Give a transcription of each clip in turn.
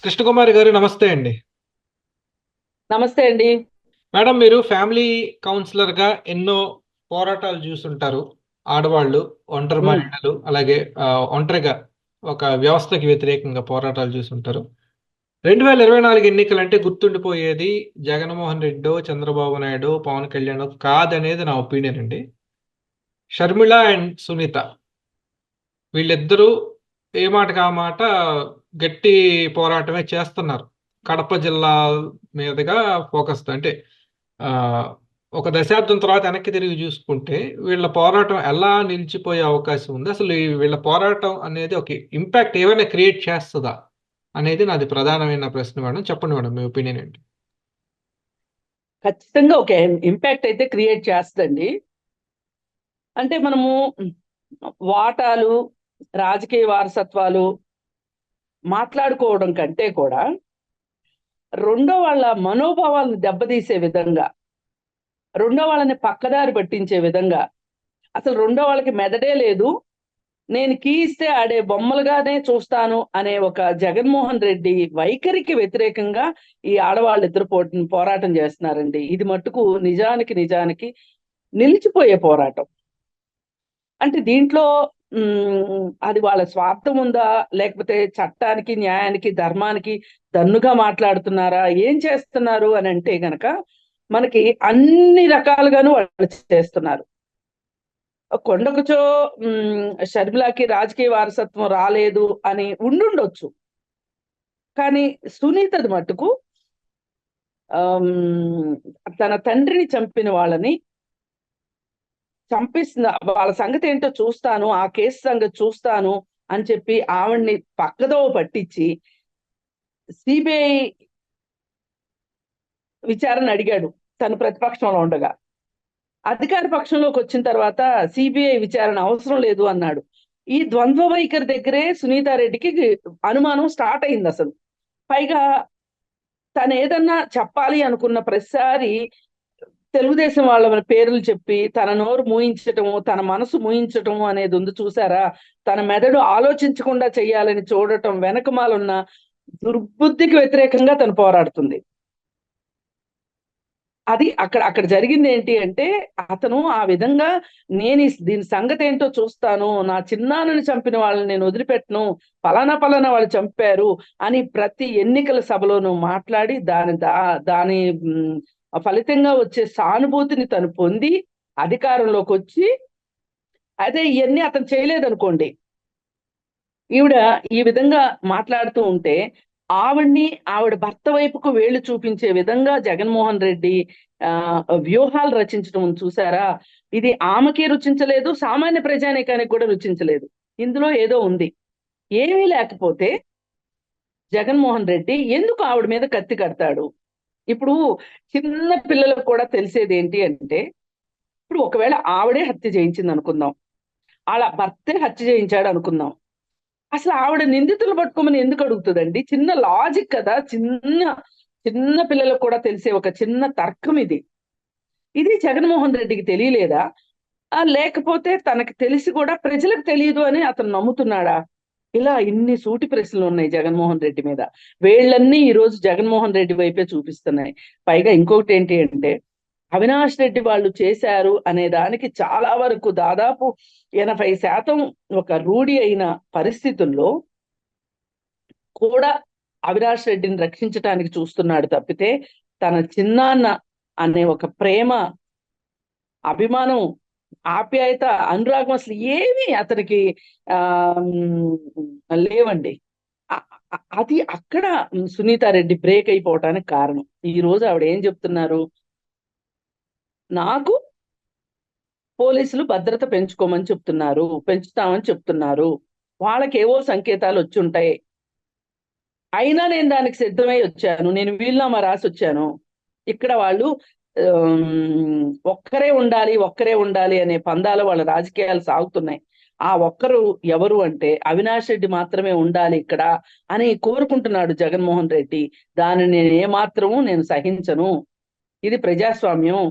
కృష్ణకుమారి గారు నమస్తే అండి. నమస్తే అండి. మేడం, మీరు ఫ్యామిలీ కౌన్సిలర్‌గా ఎన్నో పోరాటాలు జూసుంటారు. ఆడవాళ్ళు, ఒంటరి హ్మ్. మహిళలు అలాగే ఒంటరిగా ఒక వ్యవస్థకి వ్యతిరేకంగా పోరాటాలు జూసుంటారు. 2024 ఎన్నికలంటే గుర్తుండిపోయేది జగన్మోహన్ రెడ్డో, చంద్రబాబు నాయుడో, పవన్ కళ్యాణో కాదనేది నా ఒపీనియన్ అండి. షర్మిళ అండ్ సునీత వీళ్ళిద్దరూ ఏ మాటకి ఆ మాట గట్టి పోరాటమే చేస్తున్నారు. కడప జిల్లా మీదుగా ఫోకస్‌తో అంటే ఆహ్, ఒక దశాబ్దం తర్వాత వెనక్కి తిరిగి చూసుకుంటే వీళ్ళ పోరాటం ఎలా నిలిచిపోయే అవకాశం ఉంది? అసలు ఈ వీళ్ళ పోరాటం అనేది ఒక ఇంపాక్ట్ ఏమైనా క్రియేట్ చేస్తదా? అనేది నాది ప్రధానమైన ప్రశ్న మేడం. చెప్పండి మేడం, మీ ఒపీనియన్ ఏంటి? ఖచ్చితంగా ఒక ఇంపాక్ట్ అయితే క్రియేట్ చేస్తదండి. అంటే మనము వాటాలు, రాజకీయ వారసత్వాలు మాట్లాడుకోవడం కంటే కూడా, రెండో వాళ్ళ మనోభావాలను దెబ్బతీసే విధంగా, రెండో వాళ్ళని పక్కదారి పట్టించే విధంగా, అసలు రెండో వాళ్ళకి మెదడే లేదు. నేను కీ ఇస్తే ఆడే బొమ్మలుగానే చూస్తాను అనే ఒక జగన్మోహన్ రెడ్డి వైఖరికి వ్యతిరేకంగా ఈ ఆడవాళ్ళిద్దరు పోరాటం చేస్తున్నారండి. ఇది మట్టుకు నిజానికి నిలిచిపోయే పోరాటం. అంటే దీంట్లో అది వాళ్ళ స్వార్థం ఉందా? లేకపోతే చట్టానికి, న్యాయానికి, ధర్మానికి దన్నుగా మాట్లాడుతున్నారా? ఏం చేస్తున్నారు అనంటే గనక, మనకి అన్ని రకాలుగాను వాళ్ళు చేస్తున్నారు. కొండకుచో షర్మిలకి రాజకీయ వారసత్వం రాలేదు అని ఉండుండొచ్చు. కానీ సునీతది మట్టుకు తన తండ్రిని చంపిన వాళ్ళని చంపిస్తున్న వాళ్ళ సంగతేంటో చూస్తాను, ఆ కేసు సంగతి చూస్తాను అని చెప్పి ఆవిడ్ని పక్కదోవ పట్టించి సీబీఐ విచారణ అడిగాడు తను ప్రతిపక్షంలో ఉండగా. అధికార పక్షంలోకి వచ్చిన తర్వాత సీబీఐ విచారణ అవసరం లేదు అన్నాడు. ఈ ద్వంద్వ వైఖరి దగ్గరే సునీతారెడ్డికి అనుమానం స్టార్ట్ అయింది అసలు. పైగా తను ఏదన్నా చెప్పాలి అనుకున్న ప్రతిసారి తెలుగుదేశం వాళ్ళ పేర్లు చెప్పి తన నోరు మూయించటము, తన మనసు మూయించటము అనేది ఉంది చూసారా? తన మెదడు ఆలోచించకుండా చెయ్యాలని చూడటం వెనకమాలున్న దుర్బుద్ధికి వ్యతిరేకంగా తను పోరాడుతుంది. అది అక్కడ అక్కడ జరిగిందేంటి అంటే, అతను ఆ విధంగా దీని సంగతేంటో చూస్తాను. నా చిన్నాన్నని చంపిన వాళ్ళని నేను వదిలిపెట్టను. పలానా వాళ్ళు చంపారు అని ప్రతి ఎన్నికల సభలోనూ మాట్లాడి దాని ఫలితంగా వచ్చే సానుభూతిని తను పొంది అధికారంలోకొచ్చి అదే ఇయన్నీ అతను చేయలేదనుకోండి. ఈవిడ ఈ విధంగా మాట్లాడుతూ ఉంటే, ఆవిడ భర్త వైపుకు వేళ్ళు చూపించే విధంగా జగన్మోహన్ రెడ్డి వ్యూహాలు రచించడం ఉంది చూసారా? ఇది ఆమెకి రుచించలేదు, సామాన్య ప్రజానీకానికి కూడా రుచించలేదు. ఇందులో ఏదో ఉంది. ఏమీ లేకపోతే జగన్మోహన్ రెడ్డి ఎందుకు ఆవిడ మీద కత్తి కడతాడు? ఇప్పుడు చిన్న పిల్లలకు కూడా తెలిసేదేంటి అంటే, ఇప్పుడు ఒకవేళ ఆవిడే హత్య చేయించిందనుకుందాం. ఆళ్ళ భర్తే హత్య చేయించాడు అనుకుందాం. అసలు ఆవిడ నిందితులు పట్టుకోమని ఎందుకు అడుగుతదండి? చిన్న లాజిక్ కదా! చిన్న పిల్లలకు కూడా తెలిసే ఒక చిన్న తర్కం ఇది. ఇది జగన్మోహన్ రెడ్డికి తెలియలేదా? లేకపోతే తనకి తెలిసి కూడా ప్రజలకు తెలీదు అని అతను నమ్ముతున్నాడా? ఇలా ఇన్ని సూటి ప్రశ్నలున్నాయి జగన్మోహన్ రెడ్డి మీద. వేళ్ళన్నీ ఈరోజు జగన్మోహన్ రెడ్డి వైపే చూపిస్తున్నాయి. పైగా ఇంకొకటేంటి అంటే, అవినాష్ రెడ్డి వాళ్ళు చేశారు అనే దానికి చాలా వరకు దాదాపు 80% ఒక రూఢి అయిన పరిస్థితుల్లో కూడా అవినాష్ రెడ్డిని రక్షించటానికి చూస్తున్నాడు తప్పితే, తన చిన్నాన్న అనే ఒక ప్రేమ, అభిమానం, ఆప్యాయత, అనురాగం అసలు ఏమీ అతనికి లేవండి. అ అది అక్కడ సునీతారెడ్డి బ్రేక్ అయిపోవటానికి కారణం. ఈరోజు ఆవిడ ఏం చెప్తున్నారు? నాకు పోలీసులు భద్రత పెంచుకోమని చెప్తున్నారు. పెంచుతామని చెప్తున్నారు. వాళ్ళకేవో సంకేతాలు వచ్చుంటాయి. అయినా నేను దానికి సిద్ధమై వచ్చాను. నేను వీలునామా రాసొచ్చాను. ఇక్కడ వాళ్ళు ఒక్కరే ఉండాలి అనే పందాలో వాళ్ళ రాజకీయాలు సాగుతున్నాయి. ఆ ఒక్కరు ఎవరు అంటే అవినాష్ రెడ్డి మాత్రమే ఉండాలి ఇక్కడ అని కోరుకుంటున్నాడు జగన్మోహన్ రెడ్డి. దానిని నేను ఏమాత్రము సహించను. ఇది ప్రజాస్వామ్యం.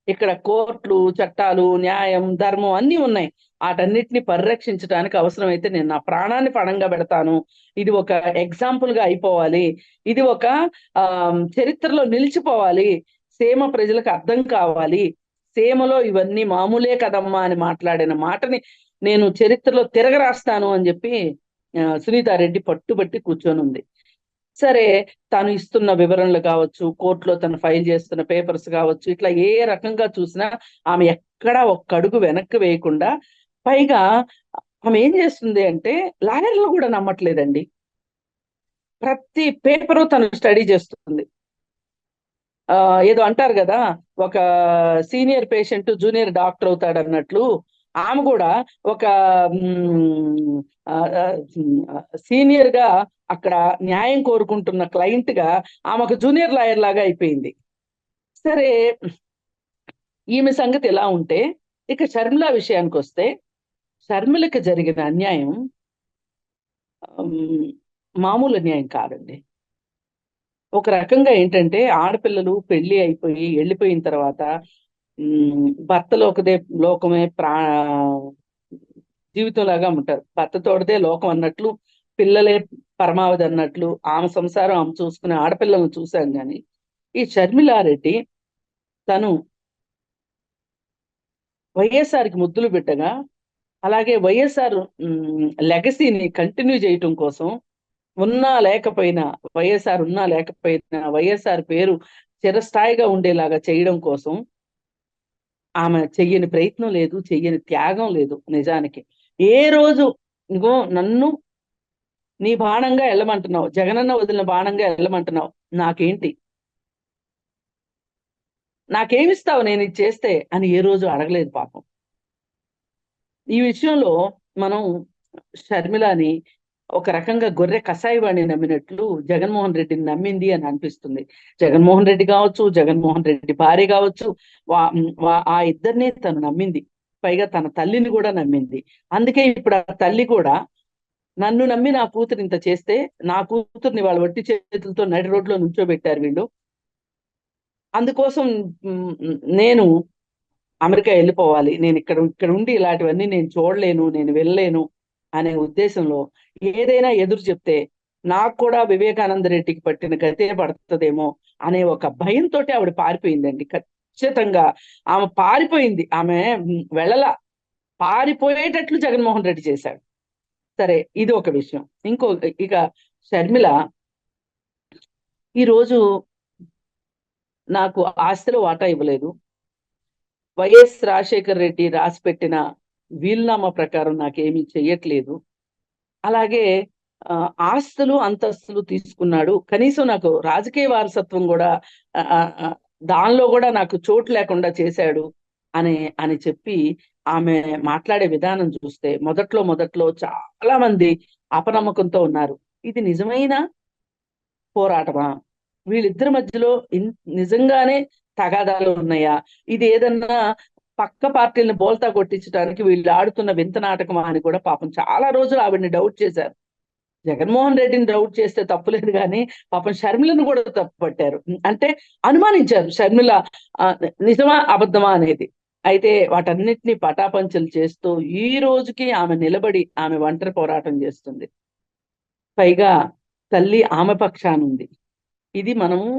ఇక్కడ కోర్టులు, చట్టాలు, న్యాయం, ధర్మం అన్నీ ఉన్నాయి. వాటన్నిటిని పరిరక్షించడానికి అవసరమైతే నేను నా ప్రాణాన్ని పణంగా పెడతాను. ఇది ఒక ఎగ్జాంపుల్ గా అయిపోవాలి, ఇది ఒక చరిత్రలో నిలిచిపోవాలి, సీమ ప్రజలకు అర్థం కావాలి, సీమలో ఇవన్నీ మామూలే కదమ్మా అని మాట్లాడిన మాటని నేను చరిత్రలో తిరగరాస్తాను అని చెప్పి సునీతారెడ్డి పట్టుబట్టి కూర్చొని ఉంది. సరే, తను ఇస్తున్న వివరణలు కావచ్చు, కోర్టులో తను ఫైల్ చేస్తున్న పేపర్స్ కావచ్చు, ఇట్లా ఏ రకంగా చూసినా ఆమె ఎక్కడా ఒక్క అడుగు వెనక్కి వేయకుండా, పైగా ఆమె ఏం చేస్తుంది అంటే లాయర్లు కూడా నమ్మట్లేదండి. ప్రతి పేపరు తను స్టడీ చేస్తుంది. ఏదో అంటారు కదా, ఒక సీనియర్ పేషెంట్ జూనియర్ డాక్టర్ అవుతాడు అన్నట్లు ఆమె కూడా ఒక సీనియర్ గా అక్కడ న్యాయం కోరుకుంటున్న క్లయింట్ గా ఆమె ఒక జూనియర్ లాయర్ లాగా అయిపోయింది. సరే, ఈమె సంగతి ఎలా ఉంటే, ఇక షర్మిల విషయానికి వస్తే, షర్మిలకి జరిగిన అన్యాయం మామూలు అన్యాయం కాదండి. ఒక రకంగా ఏంటంటే, ఆడపిల్లలు పెళ్లి అయిపోయి వెళ్ళిపోయిన తర్వాత భర్త లోకమే జీవితంలాగా ఉంటారు. భర్త తోడదే లోకం అన్నట్లు, పిల్లలే పరమావధి అన్నట్లు ఆమె సంసారం ఆమె చూసుకునే ఆడపిల్లలను చూశాం. కానీ ఈ షర్మిలారెడ్డి తను వైఎస్ఆర్కి ముద్దులు బిడ్డగా, అలాగే వైఎస్ఆర్ లెగసీని కంటిన్యూ చేయటం కోసం, ఉన్నా లేకపోయినా వైఎస్ఆర్ పేరు చిరస్థాయిగా ఉండేలాగా చేయడం కోసం ఆమె చెయ్యని ప్రయత్నం లేదు, చెయ్యని త్యాగం లేదు. నిజానికి ఏ రోజు ఇంకో నన్ను నీ బాణంగా వెళ్ళమంటున్నావు, జగనన్న వదిలిన బాణంగా వెళ్ళమంటున్నావు, నాకేమిస్తావు నేను ఇది చేస్తే అని ఏ రోజు అడగలేదు పాపం. ఈ విషయంలో మనం షర్మిలని ఒక రకంగా గొర్రె కషాయవాణి నమ్మినట్లు జగన్మోహన్ రెడ్డిని నమ్మింది అని అనిపిస్తుంది. జగన్మోహన్ రెడ్డి కావచ్చు, జగన్మోహన్ రెడ్డి భార్య కావచ్చు, ఆ ఇద్దరిని తను నమ్మింది. పైగా తన తల్లిని కూడా నమ్మింది. అందుకే ఇప్పుడు ఆ తల్లి కూడా నన్ను నమ్మి నా కూతురు ఇంత చేస్తే, నా కూతుర్ని వాళ్ళు వట్టి చేతులతో నడి రోడ్లో నుంచోబెట్టారు వీళ్ళు, అందుకోసం నేను అమెరికా వెళ్ళిపోవాలి, నేను ఇక్కడ ఉండి ఇలాంటివన్నీ నేను చూడలేను, నేను వెళ్ళలేను అనే ఉద్దేశంలో ఏదైనా ఎదురు చెప్తే నాకు కూడా వివేకానంద రెడ్డికి పట్టిన గతే పడుతుందేమో అనే ఒక భయంతో ఆవిడ పారిపోయిందండి. ఖచ్చితంగా ఆమె పారిపోయింది. ఆమె పారిపోయేటట్లు జగన్మోహన్ రెడ్డి చేశాడు. సరే, ఇది ఒక విషయం. ఇక షర్మిల ఈరోజు నాకు ఆస్తిలో వాటా ఇవ్వలేదు, వైఎస్ రాజశేఖర్ రెడ్డి రాసి పెట్టిన వీలునామా ప్రకారం నాకేమీ చెయ్యట్లేదు, అలాగే ఆస్తులు అంతస్తులు తీసుకున్నాడు, కనీసం నాకు రాజకీయ వారసత్వం కూడా దానిలో కూడా నాకు చోటు లేకుండా చేశాడు అని చెప్పి ఆమె మాట్లాడే విధానం చూస్తే మొదట్లో చాలా మంది అపనమ్మకంతో ఉన్నారు. ఇది నిజమైన పోరాటమా? వీళ్ళిద్దరి మధ్యలో నిజంగానే తగాదాలు ఉన్నాయా? ఇది ఏదన్నా పక్క పార్టీలను బోల్తా కొట్టించడానికి వీళ్ళు ఆడుతున్న వింత నాటకమా అని కూడా పాపం చాలా రోజులు ఆవిడని డౌట్ చేశారు. జగన్మోహన్ రెడ్డిని డౌట్ చేస్తే తప్పులేదు, కానీ పాపం షర్మిలను కూడా తప్పు పట్టారు. అంటే అనుమానించారు షర్మిల నిజమా అబద్ధమా అనేది. అయితే వాటన్నిటిని పటాపంచలు చేస్తూ ఈ రోజుకి ఆమె నిలబడి ఆమె ఒంటరి పోరాటం చేస్తుంది. పైగా తల్లి ఆమె పక్షానుంది. ఇది మనము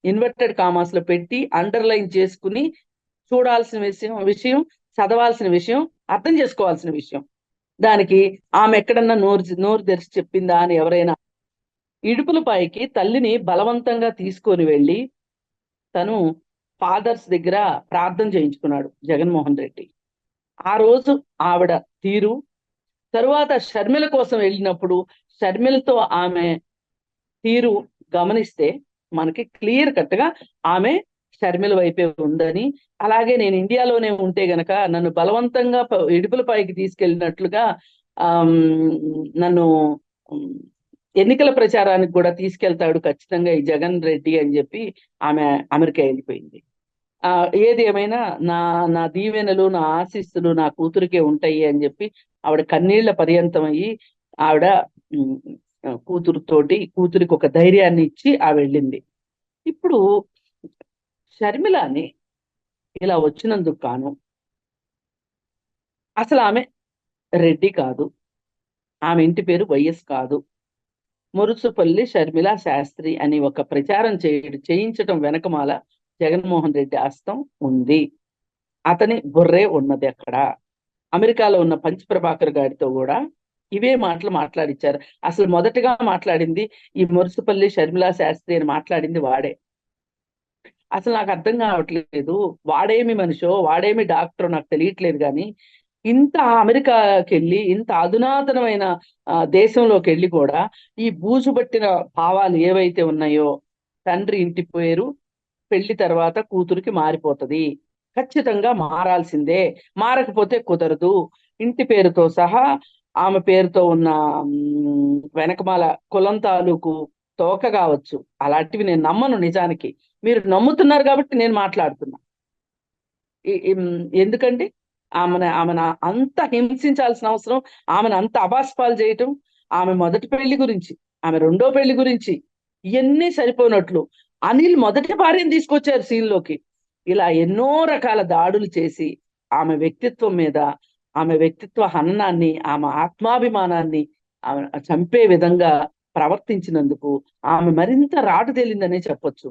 ఇన్వర్టెడ్ కామాస్ లో పెట్టి అండర్లైన్ చేసుకుని చూడాల్సిన విషయం, చదవాల్సిన విషయం, అర్థం చేసుకోవాల్సిన విషయం. దానికి ఆమె ఎక్కడన్నా నోరు తెరిచి చెప్పిందా అని ఎవరైనా, ఇడుపులపైకి తల్లిని బలవంతంగా తీసుకొని వెళ్ళి తను ఫాదర్స్ దగ్గర ప్రార్థన చేయించుకున్నాడు జగన్మోహన్ రెడ్డి. ఆ రోజు ఆవిడ తీరు, తరువాత షర్మిల కోసం వెళ్ళినప్పుడు షర్మిలతో ఆమె తీరు గమనిస్తే మనకి క్లియర్ కట్ గా ఆమె షర్మిల వైపే ఉందని, అలాగే నేను ఇండియాలోనే ఉంటే గనక నన్ను బలవంతంగా ఇడుపులపైకి తీసుకెళ్ళినట్లుగా నన్ను ఎన్నికల ప్రచారానికి కూడా తీసుకెళ్తాడు ఖచ్చితంగా ఈ జగన్ రెడ్డి అని చెప్పి ఆమె అమెరికా వెళ్ళిపోయింది. ఏది ఏమైనా నా దీవెనలు, నా ఆశీస్సులు నా కూతురికే ఉంటాయి అని చెప్పి ఆవిడ కన్నీళ్ల పర్యంతం అయ్యి ఆవిడ కూతురికి ఒక ధైర్యాన్ని ఇచ్చి వెళ్ళింది. ఇప్పుడు షర్మిలని ఇలా వచ్చినందుకు కాను అసలు ఆమె రెడ్డి కాదు, ఆమె ఇంటి పేరు వైఎస్ కాదు, మురుసుపల్లి షర్మిల శాస్త్రి అని ఒక ప్రచారం చేయించటం వెనకమాల జగన్మోహన్ రెడ్డి హస్తం ఉంది. అతని బుర్రే ఉన్నది అక్కడ. అమెరికాలో ఉన్న పంచప్రభాకర్ గారితో కూడా ఇవే మాటలు మాట్లాడిచ్చారు. అసలు మొదటగా మాట్లాడింది ఈ మురుసుపల్లి షర్మిల శాస్త్రి అని మాట్లాడింది వాడే. అసలు నాకు అర్థం కావట్లేదు, వాడేమి మనిషో వాడేమి డాక్టరో నాకు తెలియట్లేదు. కానీ ఇంత అమెరికాకి వెళ్ళి ఇంత అధునాతనమైన దేశంలోకి వెళ్ళి కూడా ఈ బూజు పట్టిన భావాలు ఏవైతే ఉన్నాయో, తండ్రి ఇంటి పేరు పెళ్లి తర్వాత కూతురికి మారిపోతది, ఖచ్చితంగా మారాల్సిందే, మారకపోతే కుదరదు, ఇంటి పేరుతో సహా ఆమె పేరుతో ఉన్న వెనకమాల కులం తాలూకు తోక కావచ్చు, అలాంటివి నేను నమ్మను. నిజానికి మీరు నమ్ముతున్నారు కాబట్టి నేను మాట్లాడుతున్నా. ఎందుకంటే ఆమెను అంత హింసించాల్సిన అవసరం, ఆమెను అంత అబాస్పాలు చేయటం, ఆమె మొదటి పెళ్లి గురించి, ఆమె రెండో పెళ్లి గురించి ఇవన్నీ సరిపోయినట్లు అనిల్ మొదటి భార్యను తీసుకొచ్చారు సీన్లోకి. ఇలా ఎన్నో రకాల దాడులు చేసి ఆమె వ్యక్తిత్వం మీద, ఆమె వ్యక్తిత్వ హననాన్ని, ఆమె ఆత్మాభిమానాన్ని ఆమె చంపే విధంగా ప్రవర్తించినందుకు ఆమె మరింత రాటు తేలిందనే చెప్పొచ్చు.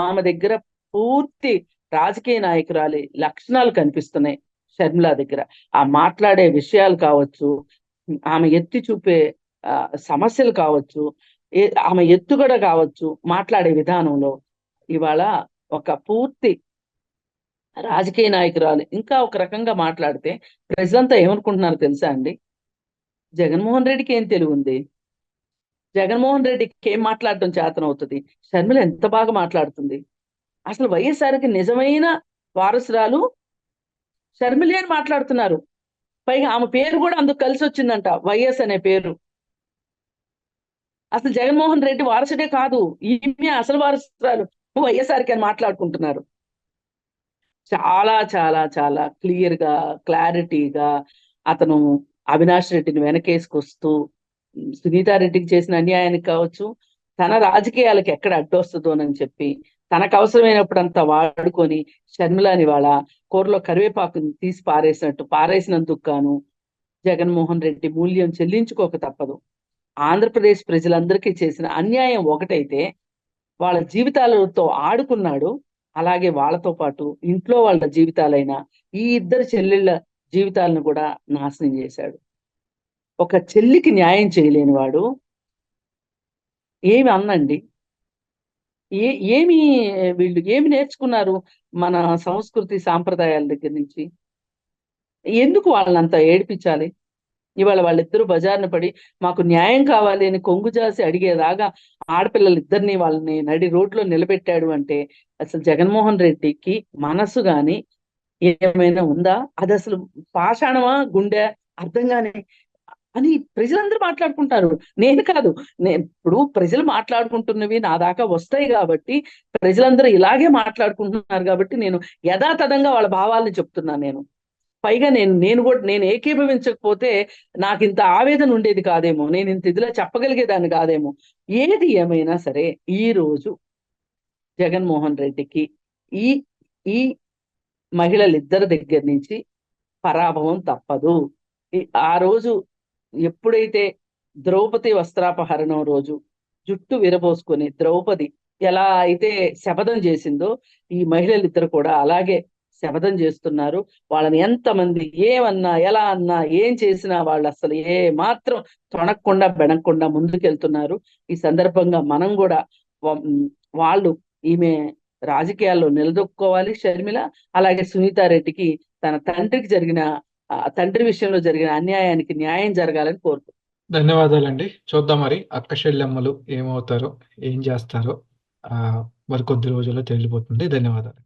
ఆమె దగ్గర పూర్తి రాజకీయ నాయకురాలి లక్షణాలు కనిపిస్తున్నాయి షర్మిల దగ్గర. ఆ మాట్లాడే విషయాలు కావచ్చు, ఆమె ఎత్తి చూపే సమస్యలు కావచ్చు, ఆమె ఎత్తుగడ కావచ్చు, మాట్లాడే విధానంలో ఇవాళ ఒక పూర్తి రాజకీయ నాయకురాలు. ఇంకా ఒక రకంగా మాట్లాడితే ప్రజలంతా ఏమనుకుంటున్నారో తెలుసా అండి? జగన్మోహన్ రెడ్డికి ఏం తెలివి ఉంది, జగన్మోహన్ రెడ్డికి ఏం మాట్లాడటం చేతనవుతుంది, షర్మిల ఎంత బాగా మాట్లాడుతుంది. అసలు వైఎస్ఆర్కి నిజమైన వారసురాలు షర్మిలే అని మాట్లాడుతున్నారు. పైగా ఆమె పేరు కూడా అందుకు కలిసి వచ్చిందంట, వైఎస్ అనే పేరు. అసలు జగన్మోహన్ రెడ్డి వారసుడే కాదు, ఈమె అసలు వారసురాలు వైఎస్ఆర్కి అని మాట్లాడుకుంటున్నారు. చాలా చాలా చాలా క్లియర్ గా, క్లారిటీగా అతను అవినాష్ రెడ్డిని వెనకేసుకొస్తూ సునీతారెడ్డికి చేసిన అన్యాయానికి కావచ్చు, తన రాజకీయాలకు ఎక్కడ అడ్డొస్తుందోనని చెప్పి తనకు అవసరమైనప్పుడంతా వాడుకొని షర్మిలాని వాళ్ళ కూరలో కరివేపాకుని తీసి పారేసినందుకు గాను జగన్మోహన్ రెడ్డి మూల్యం చెల్లించుకోక తప్పదు. ఆంధ్రప్రదేశ్ ప్రజలందరికీ చేసిన అన్యాయం ఒకటైతే వాళ్ళ జీవితాలతో ఆడుకున్నాడు, అలాగే వాళ్ళతో పాటు ఇంట్లో వాళ్ళ జీవితాలైన ఈ ఇద్దరు చెల్లెళ్ళ జీవితాలను కూడా నాశనం చేశాడు. ఒక చెల్లికి న్యాయం చేయలేని వాడు ఏమి అన్నండి? ఏమి వీళ్ళు ఏమి నేర్చుకున్నారు మన సంస్కృతి సాంప్రదాయాల దగ్గర నుంచి? ఎందుకు వాళ్ళనంతా ఏడిపించాలి? ఇవాళ వాళ్ళిద్దరూ బజార్న పడి మాకు న్యాయం కావాలి అని కొంగు జాసి అడిగేదాకా ఆడపిల్లలిద్దరిని వాళ్ళని నడి రోడ్లో నిలబెట్టాడు అంటే అసలు జగన్మోహన్ రెడ్డికి మనసు గాని ఏమైనా ఉందా? అది అసలు పాషాణమా, గుండె, అర్థం కాని అని ప్రజలందరూ మాట్లాడుకుంటారు. నేను కాదు, ఇప్పుడు ప్రజలు మాట్లాడుకుంటున్నవి నా దాకా వస్తాయి కాబట్టి, ప్రజలందరూ ఇలాగే మాట్లాడుకుంటున్నారు కాబట్టి నేను యథాతథంగా వాళ్ళ భావాలను చెప్తున్నాను. పైగా నేను ఏకీభవించకపోతే నాకు ఇంత ఆవేదన ఉండేది కాదేమో, నేను ఇంత ఇదిలా చెప్పగలిగేదాన్ని కాదేమో. ఏది ఏమైనా సరే ఈ రోజు జగన్మోహన్ రెడ్డికి ఈ ఈ మహిళలిద్దరి దగ్గర నుంచి పరాభవం తప్పదు. ఆ రోజు ఎప్పుడైతే ద్రౌపది వస్త్రాపహరణం రోజు జుట్టు విరబోసుకొని ద్రౌపది ఎలా అయితే శపథం చేసిందో, ఈ మహిళలిద్దరు కూడా అలాగే శపథం చేస్తున్నారు. వాళ్ళని ఎంతమంది ఏమన్నా, ఎలా అన్నా, ఏం చేసినా వాళ్ళు అసలు ఏ మాత్రం తొణక్కుండా బెనక్కుండా ముందుకెళ్తున్నారు. ఈ సందర్భంగా మనం కూడా వాళ్ళు ఈమె రాజకీయాల్లో నిలదొక్కుకోవాలి షర్మిల. అలాగే సునీతారెడ్డికి తన తండ్రి విషయంలో జరిగిన అన్యాయానికి న్యాయం జరగాలని కోరుకుంటున్నాను. ధన్యవాదాలండి. చూద్దాం మరి అక్క చెల్లెమ్మలు ఏమవుతారో, ఏం చేస్తారో మరి కొద్ది రోజుల్లో తెలియబోతుంది. ధన్యవాదాలు.